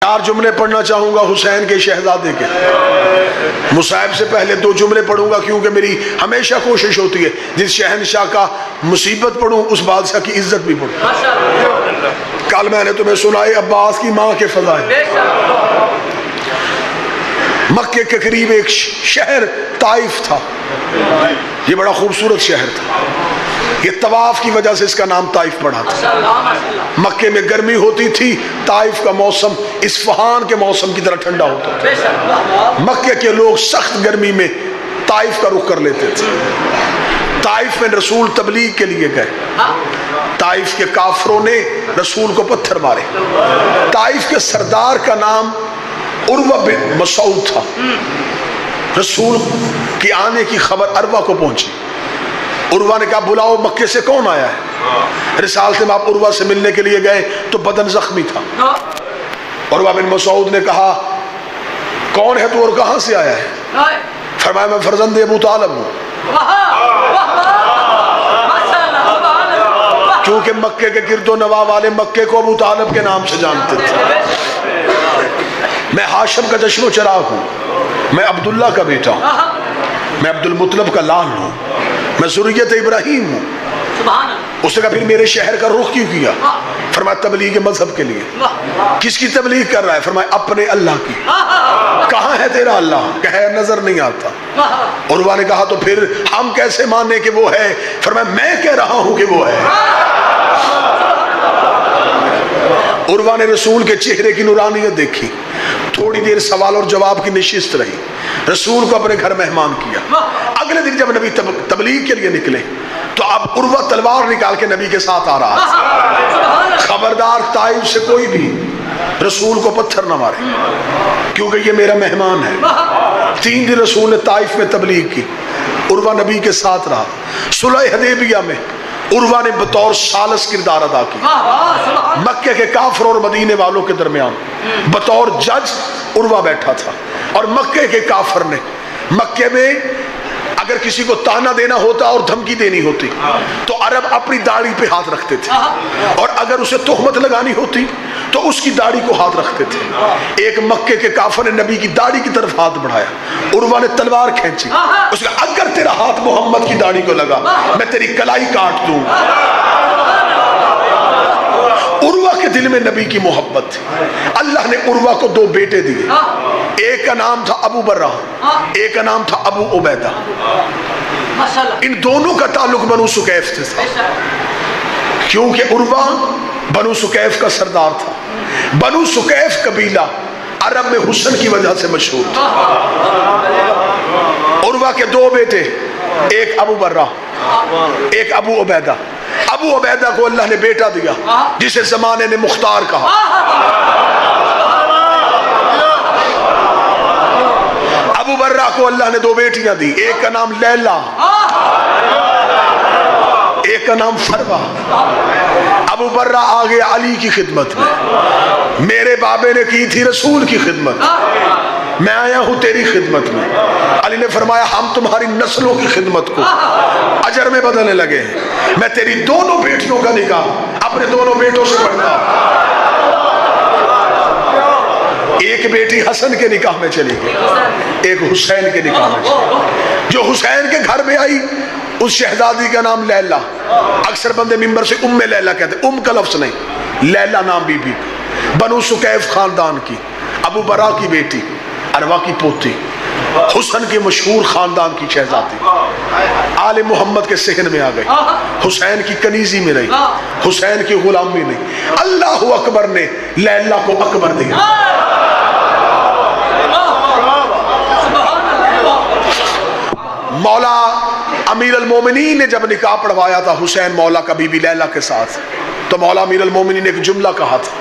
4 جملے پڑھنا چاہوں گا حسین کے شہزادے کے. مصائب سے پہلے 2 جملے پڑھوں گا کیونکہ میری ہمیشہ کوشش ہوتی ہے جس شہنشاہ کا مصیبت پڑھوں اس بادشاہ کی عزت بھی پڑھوں. کل میں نے تمہیں سنائے عباس کی ماں کے فضائل. مکے کے قریب ایک شہر طائف تھا. یہ بڑا خوبصورت شہر تھا. یہ طواف کی وجہ سے اس کا نام طائف پڑا تھا. مکے میں گرمی ہوتی تھی، طائف کا موسم اصفہان کے موسم کی طرح ٹھنڈا ہوتا تھا. مکے کے لوگ سخت گرمی میں طائف کا رخ کر لیتے تھے. طائف میں رسول تبلیغ کے لیے گئے. طائف کے کافروں نے رسول کو پتھر مارے. طائف کے سردار کا نام عروہ بن مسعود تھا. رسول کی آنے کی خبر عروہ کو پہنچی. عروہ نے کہا بلاؤ مکے سے کون آیا ہے. رسالت میں آپ عروہ سے ملنے کے لیے گئے تو بدن زخمی تھا. عروہ بن مسعود نے کہا کون ہے تو اور کہاں سے آیا ہے. فرمایا میں فرزند ابو طالب ہوں. کیونکہ مکے کے گرد و نواح والے مکے کو ابو طالب کے نام سے جانتے تھے. میں ہاشم کا جشن و چراغ ہوں. میں عبداللہ کا بیٹا ہوں. میں عبد المطلب کا لال ہوں. میں ذریت ابراہیم ہوں. اس نے کہا پھر میرے شہر کا رخ کیوں کیا. فرمایا تبلیغ مذہب کے لیے. کس کی تبلیغ کر رہا ہے. فرمایا اپنے اللہ کی. کہاں ہے تیرا اللہ. کہے نظر نہیں آتا. عروہ نے کہا تو پھر ہم کیسے مانے کہ وہ ہے. فرمایا میں کہہ رہا ہوں کہ وہ ہے. عروہ نے رسول کے چہرے کی نورانیت دیکھی. تھوڑی دیر سوال اور جواب کی نشست رہی. رسول کو اپنے گھر مہمان کیا. اگلے دن جب نبی تبلیغ کے لیے نکلے تو اب عروہ تلوار نکال کے نبی کے ساتھ آ رہا تھا. خبردار طائف سے کوئی بھی رسول کو پتھر نہ مارے کیونکہ یہ میرا مہمان ہے. 3 دن رسول نے طائف میں تبلیغ کی. عروہ نبی کے ساتھ رہا. صلح حدیبیہ میں عروہ نے بطور ثالث کردار ادا کی. مکے کے کافر اور مدینے والوں کے درمیان بطور جج عروہ بیٹھا تھا. اور مکے کے کافر نے مکے میں اگر کسی کو تانا دینا ہوتا اور دھمکی دینی ہوتی تو عرب اپنی داڑھی پہ ہاتھ رکھتے تھے. اور اگر اسے تہمت لگانی ہوتی تو اس کی داڑھی کو ہاتھ رکھتے تھے. ایک مکے کے کافر نے نبی کی داڑھی کی طرف ہاتھ بڑھایا. عروہ نے تلوار کھینچی. اس نے کہا اگر تیرا ہاتھ محمد کی داڑھی کو لگا میں تیری کلائی کاٹ دوں. عروہ کے دل میں نبی کی محبت تھی. اللہ نے عروہ کو 2 بیٹے دیے. ایک کا نام تھا ابو برہ, ایک کا نام تھا ابو عبیدہ. ان دونوں کا تعلق بنو سکیف سے تھا کیونکہ عروہ بنو سکیف کا سردار تھا. بنو سکیف قبیلہ عرب میں حسن کی وجہ سے مشہور تھا. عروہ کے 2 بیٹے, ایک ابو برہ ایک ابو عبیدہ. ابو عبیدہ کو اللہ نے بیٹا دیا جسے زمانے نے مختار کہا. ابو برہ کو اللہ نے 2 بیٹیاں دی. ایک کا نام لیلا, ایک کا نام فروہ. ابو برہ آگے علی کی خدمت میں. میرے بابے نے کی تھی رسول کی خدمت, میں آیا ہوں تیری خدمت میں. علی نے فرمایا ہم تمہاری نسلوں کی خدمت کو اجر میں بدلنے لگے ہیں. میں تیری دونوں بیٹیوں کا نکاح اپنے دونوں بیٹوں سے پڑھتا. ایک بیٹی حسن کے نکاح میں چلی گئی, ایک حسین کے نکاح میں چلی گئی. جو حسین کے گھر میں آئی اس شہزادی کا نام لیلا. اکثر بندے ممبر سے ام لیلا کہتے, ام کا لفظ نہیں, لیلا نام بی بی. بنو سکیف خاندان کی, ابو برہ کی بیٹی, عروہ کی پوتی, حسن کے مشہور خاندان کی شہزادی. آل محمد کے صحن میں آ گئی. حسین کی کنیزی میں رہی, حسین کی غلامی نہیں. اللہ اکبر نے لیلا کو اکبر دیا. مولا امیر المومنین نے جب نکاح پڑھوایا تھا حسین مولا کا بی بی لیلا کے ساتھ تو مولا امیر المومنین نے ایک جملہ کہا تھا.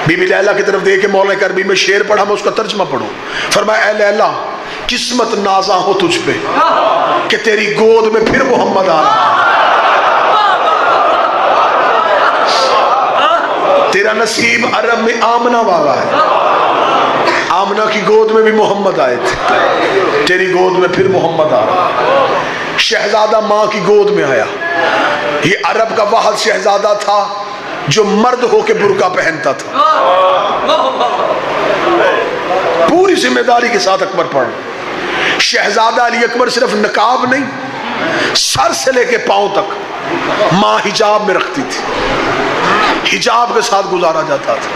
بی بی لیلا کی طرف دیکھ کے مولا نے عربی میں شعر پڑھا, میں اس کا ترجمہ پڑھوں. فرمایا اے لیلا قسمت نازاں ہو تجھ پہ کہ تیری گود میں پھر محمد آ رہا. تیرا نصیب عرب میں آمنہ والا ہے. آمنہ کی گود میں بھی محمد آئے تھے, تیری گود میں پھر محمد آ رہا. شہزادہ ماں کی گود میں آیا. یہ عرب کا واحد شہزادہ تھا جو مرد ہو کے برقع پہنتا تھا. ذمہ داری کے ساتھ اکبر پڑھ۔ شہزادہ علی اکبر صرف نقاب نہیں، سر سے لے کے پاؤں تک ماں حجاب میں رکھتی تھی، حجاب کے ساتھ گزارا جاتا تھا۔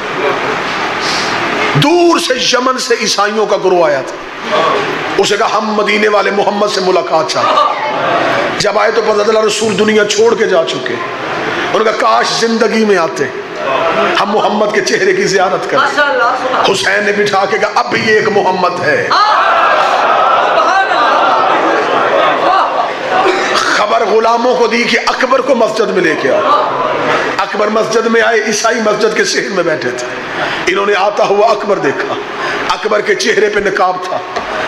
دور سے یمن سے عیسائیوں کا گروہ آیا تھا، اسے کہا ہم مدینے والے محمد سے ملاقات چاہتے۔ جب آئے تو پتہ چلا رسول دنیا چھوڑ کے جا چکے۔ ان کا کاش زندگی میں آتے، ہم محمد کے چہرے کی زیارت کریں۔ حسین نے بٹھا کے کہا اب بھی ایک محمد ہے۔ خبر غلاموں کو دی کہ اکبر کو مسجد میں لے کے آؤ۔ اکبر مسجد میں آئے، عیسائی مسجد کے صحن میں بیٹھے تھے۔ انہوں نے آتا ہوا اکبر دیکھا، اکبر کے چہرے پہ نقاب تھا۔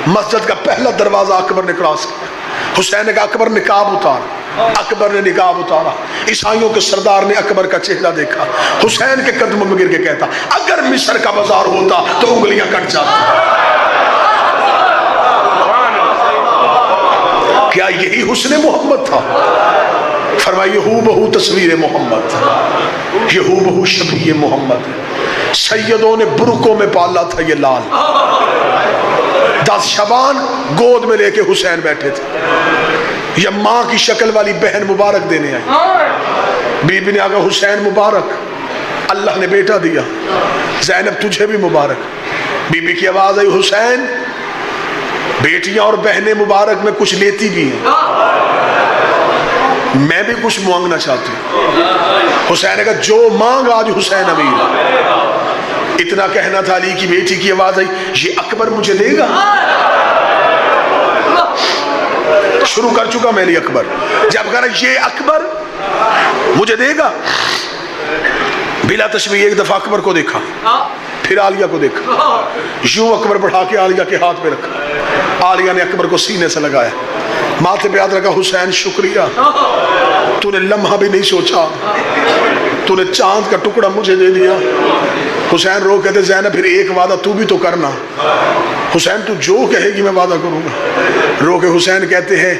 مسجد کا پہلا دروازہ اکبر نے کراس کیا۔ حسین نے کہا اکبر نقاب اتار۔ اکبر نے نقاب اتارا۔ عیسائیوں کے سردار نے اکبر کا چہرہ دیکھا، حسین کے قدموں میں گر کے کہتا اگر مصر کا بازار ہوتا تو انگلیاں کٹ جاتی۔ کیا یہی حسن محمد تھا؟ فرمایا یہ ہو بہو تصویر محمد، یہ ہو بہو شبیہ محمد۔ سیدوں نے برقوں میں پالا تھا یہ لال۔ 10 شبان گود میں لے کے حسین بیٹھے تھے، یا ماں کی شکل والی بہن مبارک دینے آئی۔ بی بی نے آگا حسین مبارک، اللہ نے بیٹا دیا، زینب تجھے بھی مبارک۔ بی بی کی آواز آئی حسین بیٹیاں اور بہنیں مبارک میں کچھ لیتی بھی ہیں، میں بھی کچھ مانگنا چاہتی ہوں۔ حسین نے کہا جو مانگ آج حسین امیر۔ اتنا کہنا تھا، علی کی بیٹی کی آواز آئی یہ اکبر مجھے دے گا؟ شروع کر چکا میں علی اکبر، جب کہا یہ اکبر مجھے دے گا۔ بلا تشبیہ ایک دفعہ اکبر کو دیکھا، پھر عالیہ کو دیکھا، یوں اکبر بڑھا کے عالیہ کے ہاتھ پہ رکھا۔ عالیہ نے اکبر کو سینے سے لگایا، ماتھے پہ ہاتھ رکھا، حسین شکریہ، تو نے لمحہ بھی نہیں سوچا، تو نے چاند کا ٹکڑا مجھے دے دیا۔ حسین رو کہتے زینب پھر ایک وعدہ تو بھی تو کرنا۔ حسین تو جو کہے گی میں وعدہ کروں گا۔ رو کے حسین کہتے ہیں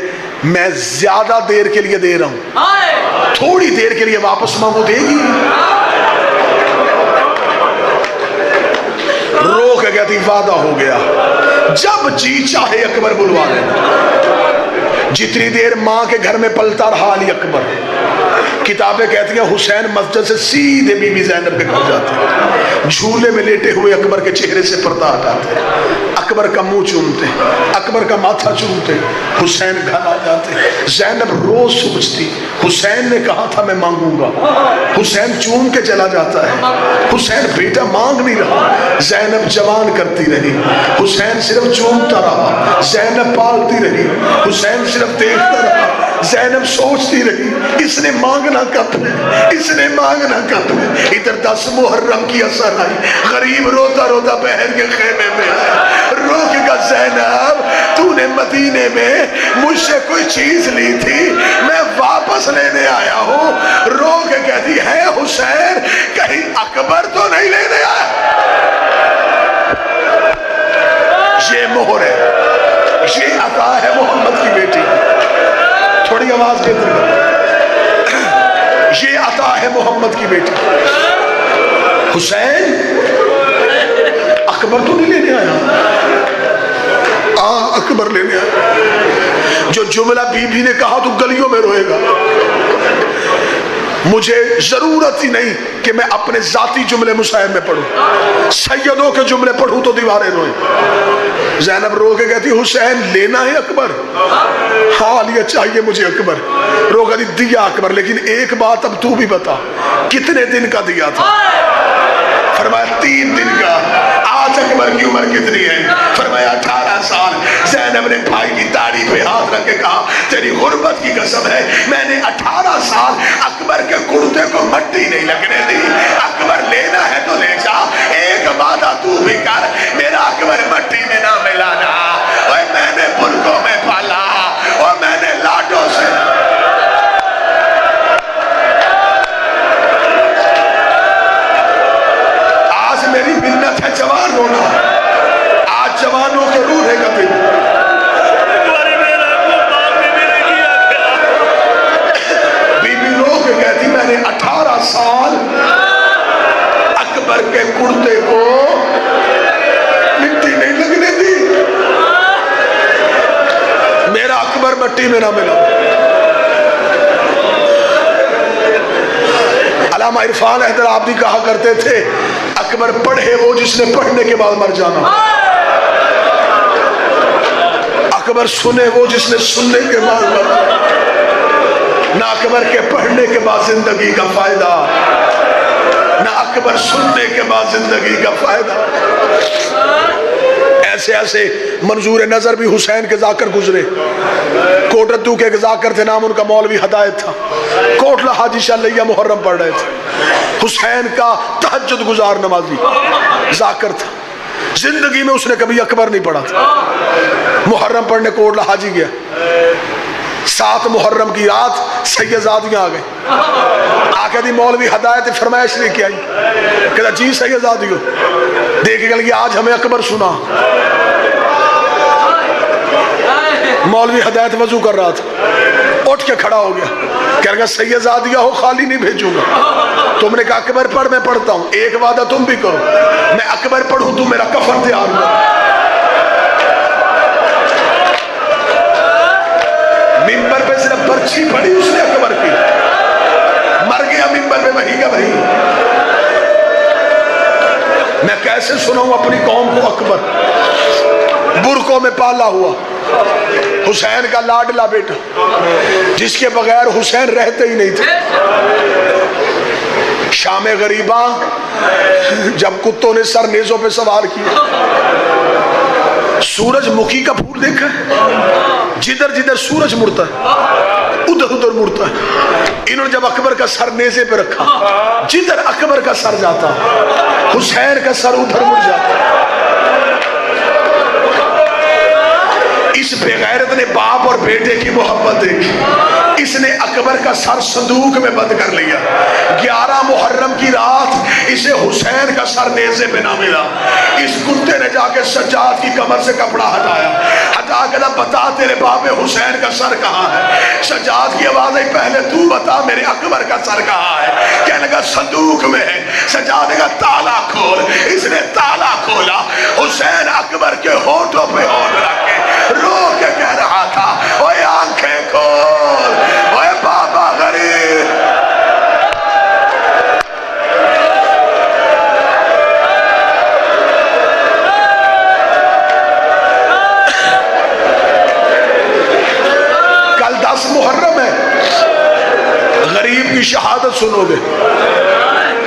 میں زیادہ دیر کے لیے دے رہا ہوں، تھوڑی دیر کے لیے واپس مانگو دے گی؟ رو کے کہتی وعدہ ہو گیا، جب جی چاہے اکبر بلوا لینا۔ جتنی دیر ماں کے گھر میں پلتا رہا علی اکبر، کتابیں کہتی ہیں حسین مسجد سے سیدھے بی بی زینب کے گھر جاتے، جھولے میں لیٹے ہوئے اکبر کے چہرے سے پردہ ہٹاتے، اکبر کا منہ چومتے، اکبر کا ماتھا چومتے، حسین گھر آ جاتے۔ زینب روز سوچتی حسین نے کہا تھا میں مانگوں گا، حسین چوم کے چلا جاتا ہے، حسین بیٹا مانگ نہیں رہا۔ زینب جوان کرتی رہی، حسین صرف چومتا رہا، زینب پالتی رہی، حسین صرف دیکھتا رہا۔ زینب سوچتی رہی اس نے مانگنا کب ہے، اس نے مانگنا کب ہے۔ ادھر 10 محرم کی اثر آئی، غریب روتا روتا بہن کے خیمے میں آیا، رو کے کہا زینب تو نے مدینے میں مجھ سے کوئی چیز لی تھی، میں واپس لینے آیا ہوں۔ رو کے کہتی ہے حسین کہیں اکبر تو نہیں لینے آیا؟ یہ مہر ہے، یہ عطا ہے محمد کی بیٹی۔ تھوڑی آواز کے اندر، یہ عطا ہے محمد کی بیٹی۔ حسین اکبر تو نہیں لینے آیا؟ اکبر لینے آیا۔ جو جملہ بی بی نے کہا تو گلیوں میں روئے گا۔ مجھے ضرورت ہی نہیں کہ میں اپنے ذاتی جملے مصاحب میں پڑھوں، سیدوں کے جملے پڑھوں تو دیواریں روئیں۔ زینب رو کے کہتی حسین لینا ہے اکبر؟ ہاں علیہ چاہیے مجھے اکبر۔ رو کہتی دیا اکبر، لیکن ایک بات اب تو بھی بتا کتنے دن کا دیا تھا؟ فرمایا 3 دن کا۔ آج اکبر کی عمر کتنی ہے؟ فرمایا 18 سال۔ زینب نے بھائی کی داڑھی پہ ہاتھ رکھ کے کہا تیری غربت کی قسم ہے میں نے 18 سال اکبر کے کرتے کو مٹی نہیں لگنے دی۔ اکبر لینا ہے تو لے جا، ایک وعدہ تو بھی کر میرا اکبر مٹی میں نہ ملانا۔ اور میں نے برقوں میں پالا اور میں نے لاٹوں سے میری منت ہے جوان ہونا، آج جوانوں کے روح ہے کبھی۔ بی بی رو کے کہتی میں نے 18 سال اکبر کے کرتے کو زندگی میں نہ ملا۔ علامہ عرفان حیدر آبادی کہا کرتے تھے اکبر پڑھے وہ جس نے پڑھنے کے بعد مر جانا، اکبر سنے وہ جس نے سننے کے بعد مر جانا، نہ اکبر کے پڑھنے کے بعد زندگی کا فائدہ، نہ اکبر سننے کے بعد زندگی کا فائدہ۔ ایسے ایسے منظور نظر بھی حسین کے ذاکر گزرے، کوٹرتو کے ذاکر تھے، نام ان کا مولوی ہدایت تھا، کوٹلہ حاجی شاہ لیہ محرم پڑھ رہے تھے، حسین کا تہجد گزار نمازی ذاکر تھا، زندگی میں اس نے کبھی اکبر نہیں پڑھا تھا۔ محرم پڑھنے کوٹلہ حاجی گیا، 7 محرم کی رات سیدزادیاں آ گئے، آکے دی مولوی ہدایت فرمائش لے کے آئی، کہتا جی سیدزادیوں دیکھے گا کہ آج ہمیں اکبر سنا۔ مولوی ہدایت وضو کر رہا تھا، اٹھ کے کھڑا ہو گیا، کہہ رہا سیدزادیہ ہو خالی نہیں بھیجوں گا، تم نے کہا اکبر پڑھ، میں پڑھتا ہوں، ایک وعدہ تم بھی کرو، میں اکبر پڑھوں تو میرا کفن تیار ہو۔ ممبر پہ صرف پرچھی پڑھی اس نے اکبر کی، مر گیا ممبر پہ وہی کا وہی۔ میں کیسے سناؤں اپنی قوم کو اکبر؟ برقوں میں پالا ہوا حسین کا لاڈلا بیٹا، جس کے بغیر حسین رہتے ہی نہیں تھے۔ شام غریباں جب کتوں نے سر نیزوں پہ سوار کیا، سورج مکھی کا پھول دیکھا ہے، جدھر جدھر سورج مڑتا ہے ادھر ادھر مڑتا ہے۔ انہوں نے جب اکبر کا سر نیزے پہ رکھا، جدھر اکبر کا سر جاتا حسین کا سر ادھر مڑ جاتا۔ اس بے غیرت نے باپ اور بیٹے کی محبت دیکھی، اس نے اکبر کا سر صندوق میں بند کر لیا۔ 11 محرم کی رات اسے حسین کا سر نیزے پہ نہ ملا، اس کتے نے جا کے سجاد کی کمر سے کپڑا ہٹایا، ہٹا کے نہ بتا تیرے باپ حسین کا سر کہاں ہے۔ سجاد کی آواز آئی پہلے تو بتا میرے اکبر کا سر کہاں ہے۔ کہنے لگا صندوق میں ہے۔ سجاد نے کہا تالا کھول، اس نے تالا کھولا، حسین اکبر کے ہونٹوں پہ ہونٹ رکھ کے رو کے کہہ رہا تھا اوے آنکھیں کھول، اوے بابا غریب۔ کل 10 محرم ہے، غریب کی شہادت سنو گے۔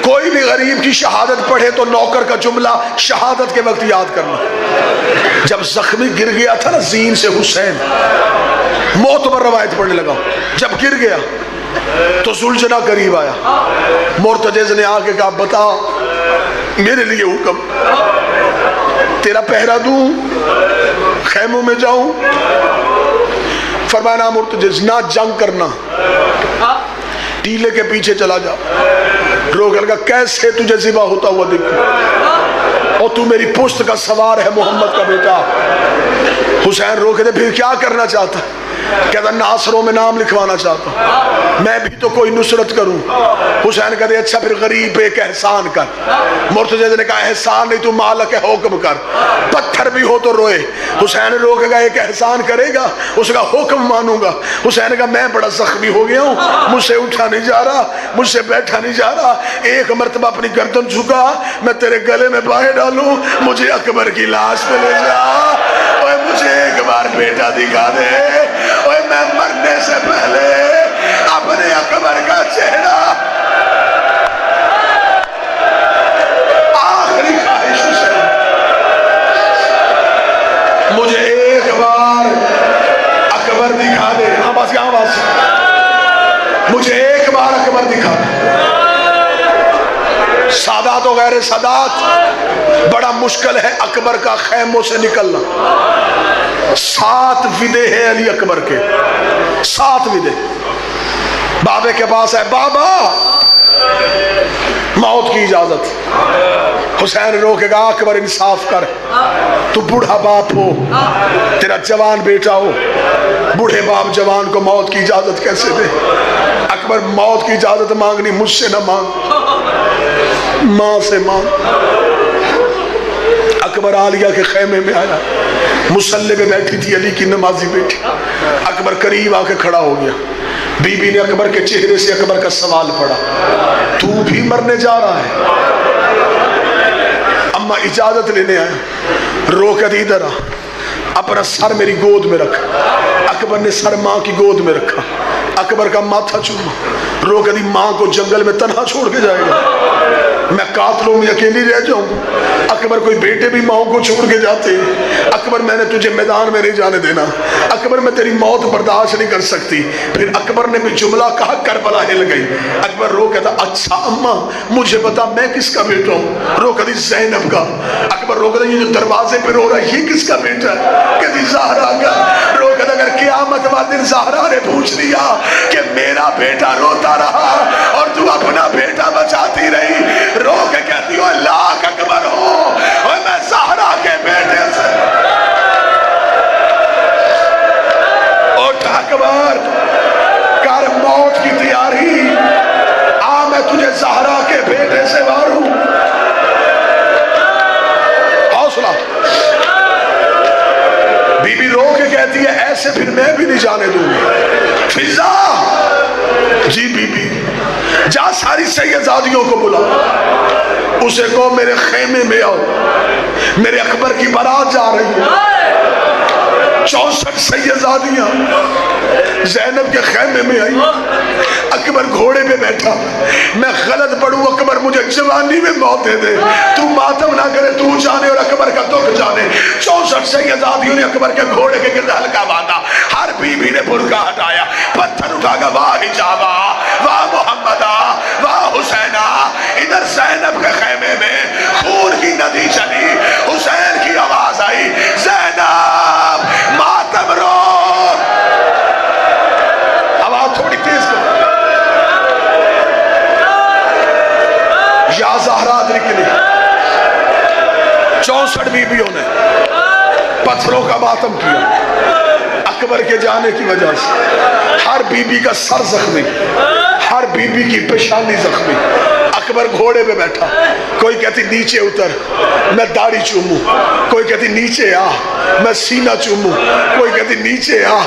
کوئی بھی غریب کی شہادت پڑھے تو نوکر کا جملہ شہادت کے وقت یاد کرنا۔ جب زخمی گر گیا تھا نا زین سے حسین، معتبر روایت پڑھنے لگا، جب گر گیا تو زلجنہ قریب آیا، مرتجز نے آ کے کہا بتا میرے لیے حکم، تیرا پہرا دوں، خیموں میں جاؤں؟ فرمایا نا مرتجز، نہ جنگ کرنا، ٹیلے کے پیچھے چلا جا۔ روکنے لگا کیسے تجھے ذبح ہوتا ہوا دیکھوں، اور تو میری پشت کا سوار ہے محمد کا بیٹا۔ حسین روکے تھے پھر کیا کرنا چاہتا؟ کہتا ناصروں میں نام لکھوانا چاہتا ہوں، میں بھی تو کوئی نصرت کروں۔ حسین کہتے اچھا پھر غریب پہ ایک احسان کر۔ مرتضی نے کہا احسان نہیں تو مالک حکم کر، پتھر بھی ہو تو روئے۔ حسین روکے گا ایک احسان کرے گا، اس کا حکم مانوں گا۔ حسین کہا میں بڑا زخمی ہو گیا ہوں، مجھ سے اٹھا نہیں جا رہا، مجھ سے بیٹھا نہیں جا رہا، ایک مرتبہ اپنی گردن جھکا، میں تیرے گلے میں باہیں ڈالوں، مجھے اکبر کی لاش پہ لے جا، اوے مجھے ایک بار بیٹا دکھا دے، اوے میں مرنے سے پہلے اپنے اکبر کا چہرہ، آخری خواہش سے مجھے ایک بار اکبر دکھا دے۔ ہاں بس یہاں بس، مجھے ایک بار اکبر دکھا دے۔ سادات و غیر سادات، بڑا مشکل ہے اکبر کا خیموں سے نکلنا۔ 7 ودے ہیں علی اکبر کے، 7 ودے۔ بابے کے پاس ہے، بابا موت کی اجازت۔ حسین روکے گا اکبر انصاف کر، تو بوڑھا باپ ہو، تیرا جوان بیٹا ہو، بوڑھے باپ جوان کو موت کی اجازت کیسے دے؟ اکبر موت کی اجازت مانگنی مجھ سے نہ مانگ، ماں سے مانگ۔ اکبر عالیہ کے خیمے میں آیا، مصلی پہ بیٹھی تھی علی کی نمازی بیٹی، اکبر قریب آ کے کھڑا ہو گیا، بی بی نے اکبر کے چہرے سے اکبر کا سوال پڑھا، تو بھی مرنے جا رہا ہے؟ اما اجازت لینے آیا، رو کے دی ادھر آ، اپنا سر میری گود میں رکھ۔ اکبر نے سر ماں کی گود میں رکھا، اکبر کا ماتھا چوما، رو کے دی ماں کو جنگل میں تنہا چھوڑ کے جائے گا؟ میں قاتلوں میں اکیلی رہ جاؤں گا؟ اکبر کوئی بیٹے بھی ماں کو چھوڑ کے جاتے ہیں۔ اکبر میں نے تجھے میدان میں نہیں جانے دینا، اکبر میں تیری موت برداشت نہیں کر سکتی۔ پھر اکبر نے بھی جملہ کہا، کربلا ہل گئی۔ اکبر رو کہتا، اچھا اماں مجھے بتا میں کس کا بیٹا ہوں؟ رو کہتی زینب کا۔ اکبر رو کہتا، یہ جو دروازے پہ رو رہا ہے یہ کس کا بیٹا ہے؟ کہتی زہرا کا۔ رو کہتا، اگر قیامت والے دن زہرا نے پوچھ لیا کہ میرا بیٹا روتا رہا اور تو اپنا بیٹا بچاتی رہی، رو کے کہتی ہو اللہ اکبر ہو اور میں زہرا کے بیٹے سے اٹھ اکبر کر موت کی تیاری، آ میں تجھے زہرا کے بیٹے سے ماروں۔ حوصلہ۔ بی بی رو کے کہتی ہے ایسے پھر میں بھی نہیں جانے دوں گی۔ فضا، جی بی بی جا ساری سیدزادیوں کو بلا، اسے کو میرے خیمے میں آؤ، میرے اکبر کی بارات جا رہی ہے۔ 64 سیدزادیاں زینب کے خیمے میں آئی، اکبر گھوڑے پہ بیٹھا، میں غلط پڑھوں اکبر مجھے جوانی میں موت دے دے، تو ماتم نہ کرے، تو جانے اور اکبر کا دکھ جانے۔ 64 سیدزادیوں نے اکبر کے گھوڑے کے گرد ہلکا باندھا، ہر بی بی نے برقع ہٹایا، پتھر اٹھا گا، واہ حجابہ، واہ محمدہ، واہ حسینہ۔ ادھر زینب کے خیمے میں خون کی ندی چلی، حسین کی آواز آئی، زینب ماتم رو۔ آواز تھوڑی تیز کرو۔ یا زہرا نکلی، 64 بیویوں نے پتھروں کا ماتم کیا اکبر کے جانے کی وجہ سے۔ ہر بی بی کا سر زخمی، ہر بی بی کی پیشانی زخمی۔ اکبر گھوڑے پہ بیٹھا، کوئی کہتی نیچے اتر میں داڑھی چوموں، کوئی کہتی نیچے آ میں سینہ چوموں، کوئی کہتی نیچے آ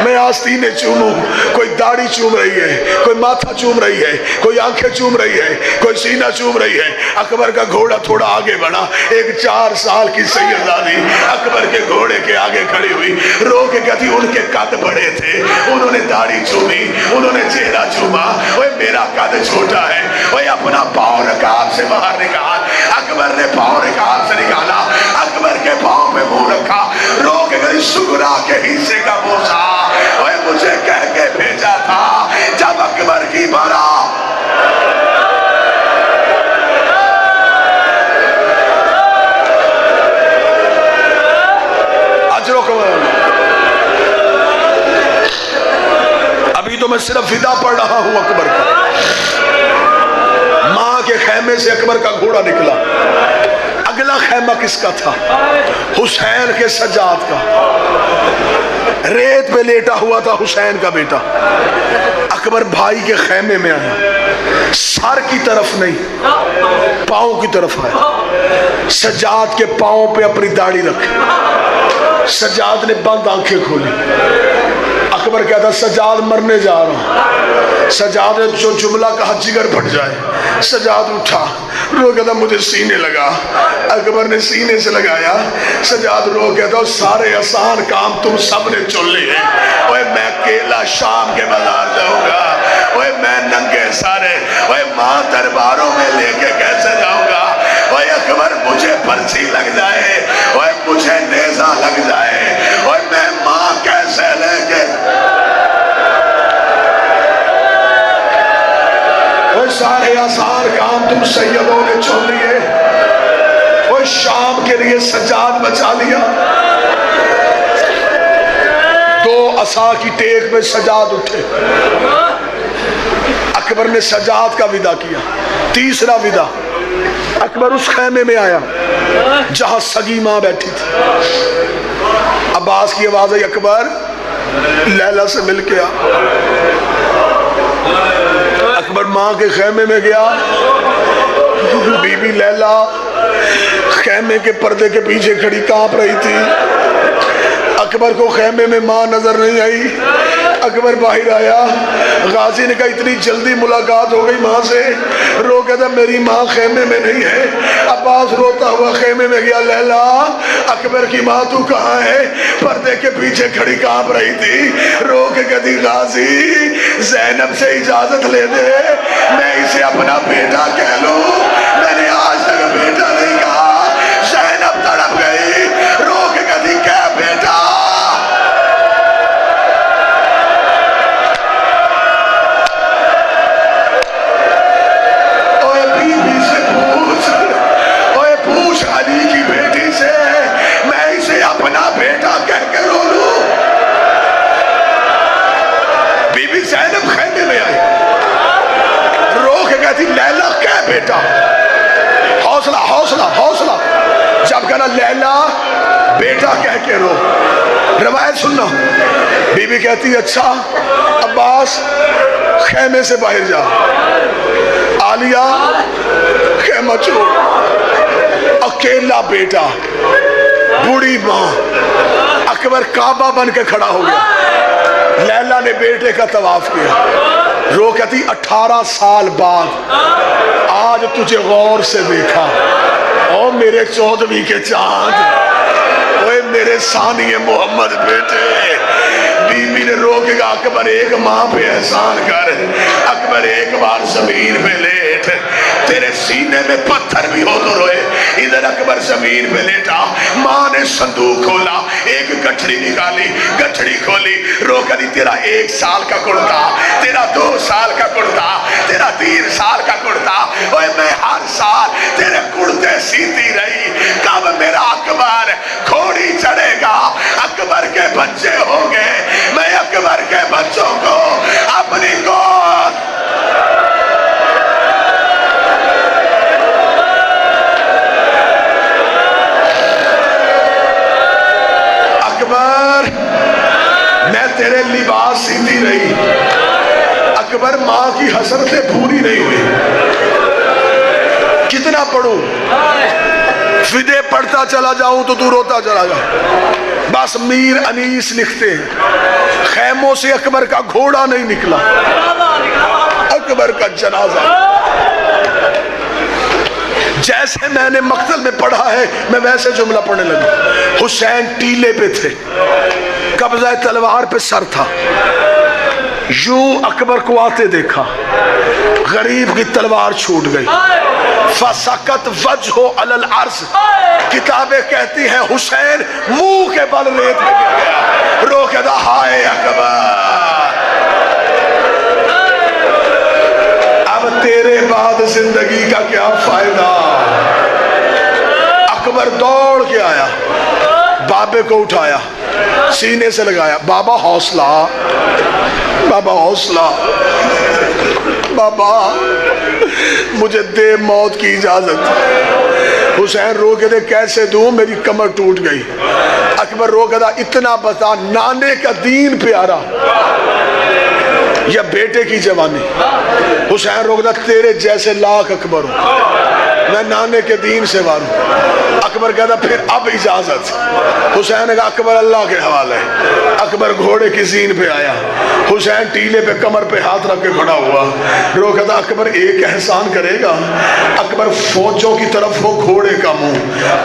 میں آستینے چوموں۔ کوئی داڑھی چوم رہی ہے، کوئی ماتھا چوم رہی ہے، کوئی آنکھیں چوم رہی ہے، کوئی سینہ چوم رہی ہے۔ اکبر کا گھوڑا تھوڑا آگے بڑھا، ایک 4 سال کی سیدزادی اکبر کے گھوڑے کے آگے کھڑی ہوئی، رو کے کہتی ان کے قد بڑے تھے، انہوں نے داڑھی چومی، انہوں نے چہرہ چوما، اوے میرا قد چھوٹا ہے، اوے اپنا پاؤں رکاب سے باہر نکال۔ اکبر نے پاؤں رکاب سے نکالا، اکبر کے پاؤں پہ منہ رکھا، رو کے کہتی سغرا کے حصے کا بوسا، اوے مجھے کہہ کے بھیجا تھا جب اکبر کی بارات۔ اجر و کمال۔ ابھی تو میں صرف فدا پڑھ رہا ہوں اکبر کا۔ ماں کے خیمے سے اکبر کا گھوڑا نکلا، اگلا خیمہ کس کا تھا؟ حسین کے سجاد کا۔ ریت پہ لیٹا ہوا تھا حسین کا بیٹا۔ اکبر بھائی کے خیمے میں آیا، سر کی طرف نہیں پاؤں کی طرف آیا، سجاد کے پاؤں پہ اپنی داڑھی رکھی۔ سجاد نے بند آنکھیں کھولی، اکبر کہتا سجاد مرنے جا رہا ہوں۔ سجاد نے جو جملہ کہا جگر پھٹ جائے۔ سجاد اٹھا، رو کہتا مجھے سینے لگا، اکبر نے سینے سے لگایا۔ سجاد رو کہتا سارے آسان کام تم سب نے چن لیے، اوے میں اکیلا شام کے بازار جاؤں گا، اوے میں ننگے سارے، اوے ماں درباروں میں لے کے کیسے جاؤں گا، اوے اکبر مجھے پرچی لگ جائے، اوے مجھے نیزہ لگ جائے، اوے میں ماں کیسے لے کے۔ وہ سارے آسان کام تم سیدوں نے چن لیے، وہ شام کے لیے سجاد بچا لیا۔ 2 عصا کی ٹیک میں سجاد اٹھے، اکبر نے سجاد کا ودا کیا۔ تیسرا ودا، اکبر اس خیمے میں آیا جہاں سگی ماں بیٹھی تھی۔ عباس کی آواز آئی اکبر لیلا سے مل کے آ۔ اکبر ماں کے خیمے میں گیا، بی بی لیلا خیمے کے پردے کے پیچھے کھڑی کانپ رہی تھی. اکبر کو خیمے میں ماں نظر نہیں آئی. اکبر باہر آیا. غازی نے کہا اتنی جلدی ملاقات ہو گئی ماں سے. رو کہتا میری ماں خیمے میں نہیں ہے. عباس روتا ہوا خیمے میں گیا. لیلا اکبر کی ماں تو کہاں ہے؟ پردے کے پیچھے کھڑی کانپ رہی تھی. رو کے کہتی غازی زینب سے اجازت لے دے, میں اسے اپنا بیٹا کہہ لوں. میں نے آج تک بیٹا نہیں کہا. زینب تڑپ گئی. رو کے کہتی کیا بیٹا. علی کی بیٹی سے میں اسے اپنا بیٹا کہہ کے رو لوں. بی بی زینب خیمے میں آئی. رو کے کہتی لیلا کیا بیٹا. حوصلہ حوصلہ حوصلہ. جب کہنا لیلا بیٹا کہہ کے رو. روایت سننا. بی بی کہتی اچھا عباس خیمے سے باہر جا. عالیہ خیمہ چھوڑ. اکیلا بیٹا, بوڑھی ماں. اکبر کعبہ بن کے کھڑا ہو گیا. لیلا نے بیٹے کا طواف کیا. رو کہتی 18 سال بعد آج تجھے غور سے دیکھا. او میرے 14ویں کے چاند, اوے میرے ثانی محمد بیٹے. بی بی نے رو کے کہا اکبر ایک ماں پہ احسان کر. اکبر ایک بار زمین پہ لیٹ. تیرے سینے میں پتھر بھی ہو تو روئے. ادھر اکبر زمین پہ لیٹا. ماں نے صندوق کھولا, ایک گٹھڑی نکالی, گٹھڑی کھولی. رو کری تیرا 1 سال کا کرتا, تیرا 2 سال کا کرتا, تیرا 3 سال کا کرتا. اوے میں ہر سال تیرے کرتے سیتی رہی. کب میرا اکبر گھوڑی چڑھے گا, اکبر کے بچے ہوں گے, میں اکبر کے بچوں کو اپنی گود. اکبر میں تیرے لباس سیتی رہی. اکبر ماں کی حسرتیں پوری نہیں ہوئی. کتنا پڑھوں, فدے پڑھتا چلا جاؤں تو روتا چلا جاؤں. بس میر انیس لکھتے ہیں خیموں سے اکبر کا گھوڑا نہیں نکلا, اکبر کا جنازہ. جیسے میں نے مقتل میں پڑھا ہے میں ویسے جملہ پڑھنے لگا. حسین ٹیلے پہ تھے, قبضہ تلوار پہ سر تھا. یوں اکبر کو آتے دیکھا, غریب کی تلوار چھوٹ گئی. فسقط وجہو علی الارض. کتابیں کہتی ہیں حسین منہ کے بل ریت میں گر گیا. رو کے دا ہائے اکبر, اب تیرے بعد زندگی کا کیا فائدہ. اکبر دوڑ کے آیا, بابے کو اٹھایا, سینے سے لگایا. بابا حوصلہ, بابا حوصلہ, بابا مجھے دے موت کی اجازت. حسین رو کے دے کیسے دوں, میری کمر ٹوٹ گئی. اکبر رو کے دا اتنا بتا, نانے کا دین پیارا یا بیٹے کی جوانی. حسین رو کے دا تیرے جیسے لاکھ اکبر ہوں, میں نانے کے دین سے وار ہوں. اکبر کہتا پھر اب اجازت. حسین نے کہا اکبر اللہ کے حوالے. اکبر گھوڑے کی زین پہ آیا. حسین ٹیلے پہ کمر پہ ہاتھ رکھ کے کھڑا ہوا. رو کہتا اکبر ایک احسان کرے گا. اکبر فوجوں کی طرف ہو گھوڑے کا منہ,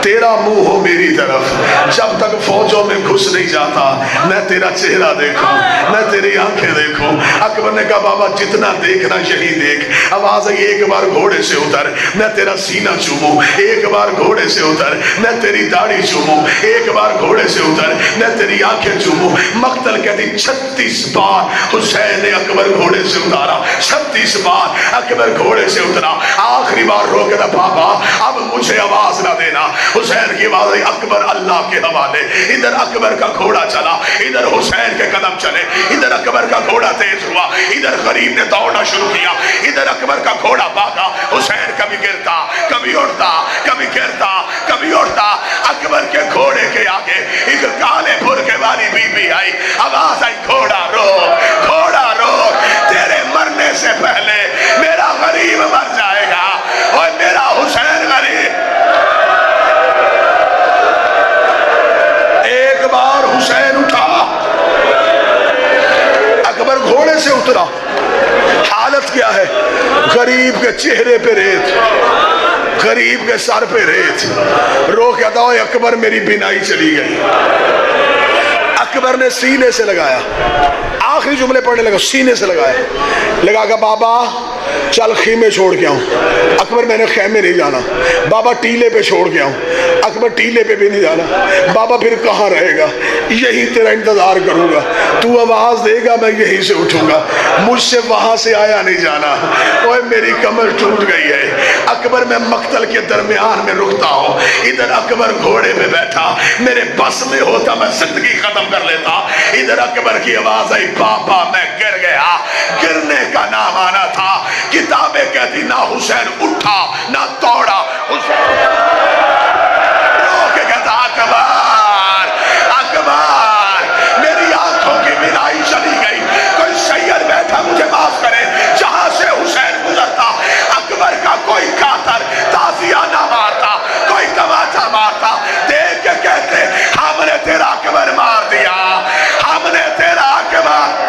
تیرا منہ ہو میری طرف. جب تک فوجوں میں گھس نہیں جاتا میں تیرا چہرہ دیکھوں, میں تیری آنکھیں دیکھوں. اکبر نے کہا بابا جتنا دیکھنا یہی دیکھ. آواز آئی ایک بار گھوڑے سے اتر, میں تیرا سینہ چوموں. ایک بار گھوڑے سے اتر, میں تیری داڑھی چوموں. ایک بار گھوڑے سے اتر, میں تیری آنکھیں چوموں. مقتل کہتی 36 بار حسین نے اکبر گھوڑے سے اتارا. 36 بار اکبر گھوڑے سے اترا. آخری بار رو کے بابا اب مجھے آواز نہ دینا. حسین کی آواز آئی اکبر اللہ کے حوالے. ادھر اکبر کا گھوڑا چلا, ادھر حسین کے قدم چلے. ادھر اکبر کا گھوڑا تیز ہوا, ادھر غریب نے دوڑنا شروع کیا. ادھر اکبر کا گھوڑا بھاگا. حسین کبھی گرتا, کبھی اٹھتا, کبھی گرتا, کبھی اٹھتا. اکبر کے گھوڑے کے آگے ایک کالے برقع والی بی بی آئی. آواز آئی گھوڑا روک, گھوڑا روک, تیرے مرنے سے پہلے میرا غریب مر جائے گا. اور میرا حسین غریب. اترا. حالت کیا ہے؟ غریب کے چہرے پہ ریت, غریب کے سر پہ ریت. رو کہتا ہوں اکبر میری بینائی چلی گئی. اکبر نے سینے سے لگایا, آخری جملے پڑھنے لگا, سینے سے لگایا, لگا کہ بابا چل خیمے چھوڑ کے آؤں. اکبر میں نے خیمے نہیں جانا. بابا ٹیلے پہ چھوڑ کے آؤں. اکبر ٹیلے پہ بھی نہیں جانا. بابا پھر کہاں رہے گا, یہی تیرا انتظار کروں گا, تو آواز دے گا میں یہیں سے اٹھوں گا, مجھ سے وہاں سے آیا نہیں جانا. اوے میری کمر ٹوٹ گئی ہے. اکبر میں مقتل کے درمیان میں رکتا ہوں, ادھر اکبر گھوڑے پہ بیٹھا, میرے بس میں ہوتا میں زندگی ختم کر لیتا. ادھر اکبر کی آواز آئی, بابا میں گر گیا. گرنے کا نام آنا تھا. کتابیں کہتی نہ حسین اٹھا نہ توڑا, حسین رو کے کہتا اکبر اکبر میری آنکھوں کی بینائی چلی گئی. کوئی سید بیٹھا مجھے معاف کرے, جہاں سے حسین گزرتا اکبر کا کوئی قاتل تازیہ نہ مارتا, کوئی تماچا مارتا, دیکھ کے کہتے ہم نے تیرا اکبر مار دیا, ہم نے تیرا اکبر.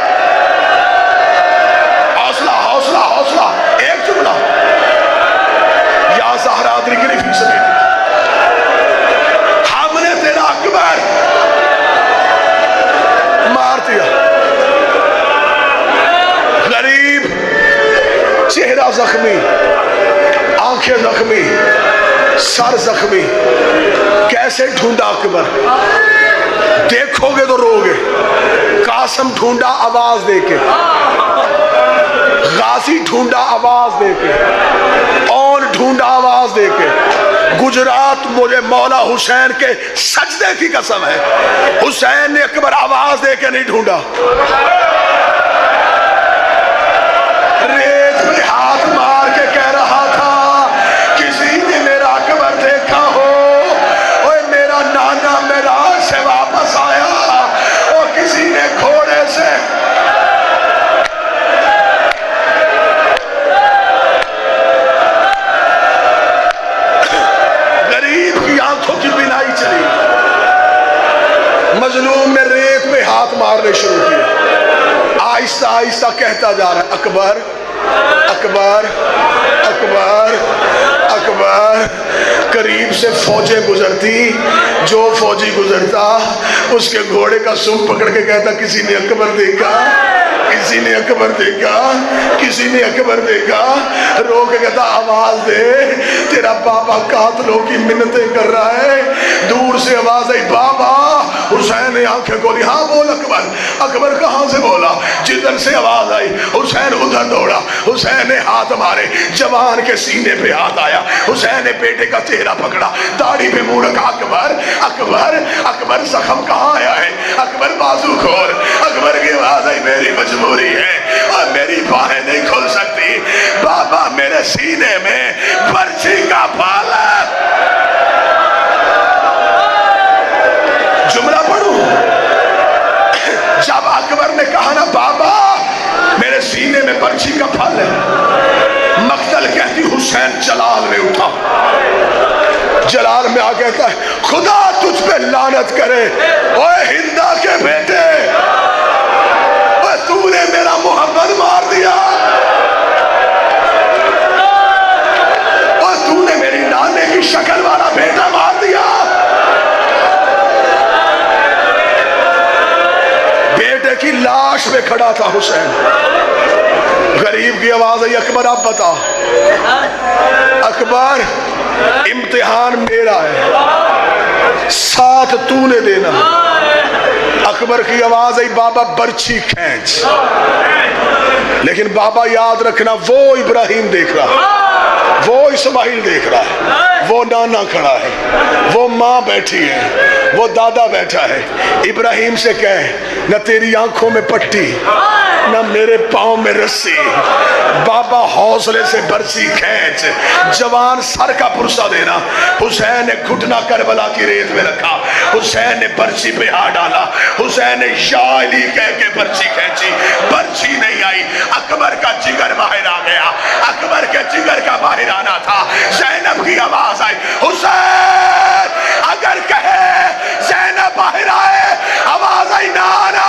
حوصلہ حوصلہ حوصلہ, ایک جملہ یا زہرا ادری کے لیے فی ہم نے تیرا اکبر مار دیا. غریب چہرہ زخمی, آنکھیں زخمی, سر زخمی. کیسے ڈھونڈا اکبر, دیکھو گے تو رو گے. قاسم ڈھونڈا آواز دے کے, غازی ڈھونڈا آواز دے کے, اور ڈھونڈا آواز دے کے. گجرات مجھے مولا حسین کے سجدے کی قسم ہے, حسین نے اکبر آواز دے کے نہیں ڈھونڈا. ریت پہ ہاتھ مار کے کہہ رہا تھا کسی نے میرا اکبر دیکھا ہو. اوے میرا نانا معراج سے واپس آیا, اور کسی نے گھوڑے سے مظلوم نے ریت میں ہاتھ مارنے شروع کیے. آہستہ آہستہ کہتا جا رہا ہے اکبر اکبر اکبر اکبر. قریب سے فوجیں گزرتی, جو فوجی گزرتا اس کے گھوڑے کا سم پکڑ کے کہتا کسی نے اکبر دیکھا, کسی نے اکبر دیکھا, کسی نے اکبر دیکھا. رو کے کہتا آواز دے, تیرا بابا قاتلوں کی منتیں کر رہا ہے. دور سے آواز آئی بابا. حسین نے آنکھیں کھولی, ہاں بول اکبر. اکبر کہاں سے بولا, جدھر سے آواز آئی حسین ادھر دوڑا. حسین نے ہاتھ مارے, جوان کے سینے پہ ہاتھ آیا. حسین نے بیٹے کا چہرہ پکڑا, داڑھی پہ منہ رکھا. اکبر اکبر اکبر زخم کہاں آیا ہے, اکبر بازو کھول. اکبر کی آواز آئی میری مجبوری ہے اور میری باہیں نہیں کھل سکتی. بابا میرے سینے میں برچھی کا پھالا. جملہ پڑھوں, جب اکبر نے کہا نا بابا میرے سینے میں برچھی کا پھل ہے, مقتل کہتی حسین جلال میں اٹھا. جلال میں آ کہتا ہے خدا تجھ پہ لعنت کرے, اوے ہندا کے بیٹے, اوے تو نے میرا محمد مار دیا, اوے تو نے میری نانے کی شکل والا بیٹا مار دیا. بیٹے کی لاش پہ کھڑا تھا حسین. غریب کی آواز ہے اکبر آپ بتا. اکبر امتحان میرا ہے, ساتھ تو نے دینا. اکبر کی آواز آئی بابا برچھی کھینچ. لیکن بابا یاد رکھنا وہ ابراہیم دیکھ رہا, وہ اسماعیل دیکھ رہا ہے, وہ نانا کھڑا ہے, وہ ماں بیٹھی ہے, وہ دادا بیٹھا ہے. ابراہیم سے کہے نہ تیری آنکھوں میں پٹی نہ میرے پاؤں میں رسی. بابا حوصلے سے برچھی کھینچ. جوان سر کا پرسا دینا. حسین نے گھٹنا کربلا کی ریت میں رکھا. حسین نے برچھی پہ ہاتھ ڈالا. حسین نے یا علی کہہ کے برچھی کھینچی. برچھی نہیں آئی. اکبر کا جگر باہر آ گیا. اکبر کے جگر کا باہر آنا تھا. زینب کی آواز آئی حسین اگر کہے زینب باہر آئے. آواز آئی نانا.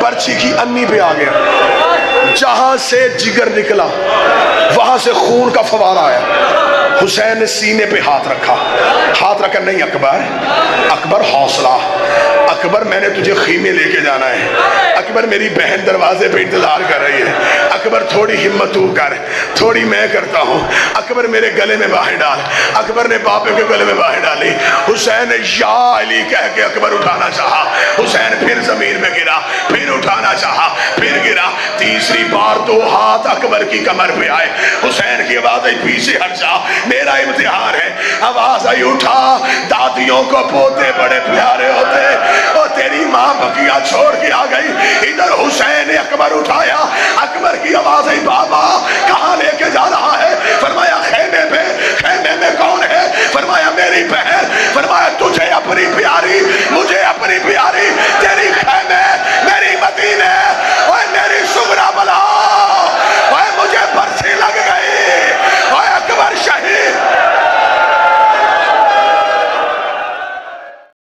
برچی کی انی پہ آ گیا. جہاں سے جگر نکلا وہاں سے خون کا فوارہ آیا. حسین نے سینے پہ ہاتھ رکھا. ہاتھ رکھا نہیں اکبر، اکبر حوصلہ، اکبر میں نے تجھے خیمے لے کے جانا ہے، اکبر میری بہن دروازے پہ انتظار کر رہی ہے، اکبر تھوڑی ہمت تو کر، تھوڑی میں کرتا ہوں، اکبر میرے گلے میں باہیں ڈال. اکبر نے باپے کے گلے میں باہیں ڈالی. حسین نے یا علی کہہ کے اکبر اٹھانا چاہا. حسین پھر زمین میں گرا، پھر اٹھانا چاہا، پھر گرا. تیسری بار دو ہاتھ اکبر کی کمر پہ آئے. حسین کی آواز آئی پیچھے ہٹ جا، میرا امتحان ہے. آواز آئی اٹھا، دادیوں کو پوتے بڑے پیارے ہوتے، اور تیری ماں بقیہ چھوڑ کے آ گئی. ادھر حسین نے اکبر اٹھایا. اکبر کی آواز آئی بابا کہاں لے کے جا رہا ہے؟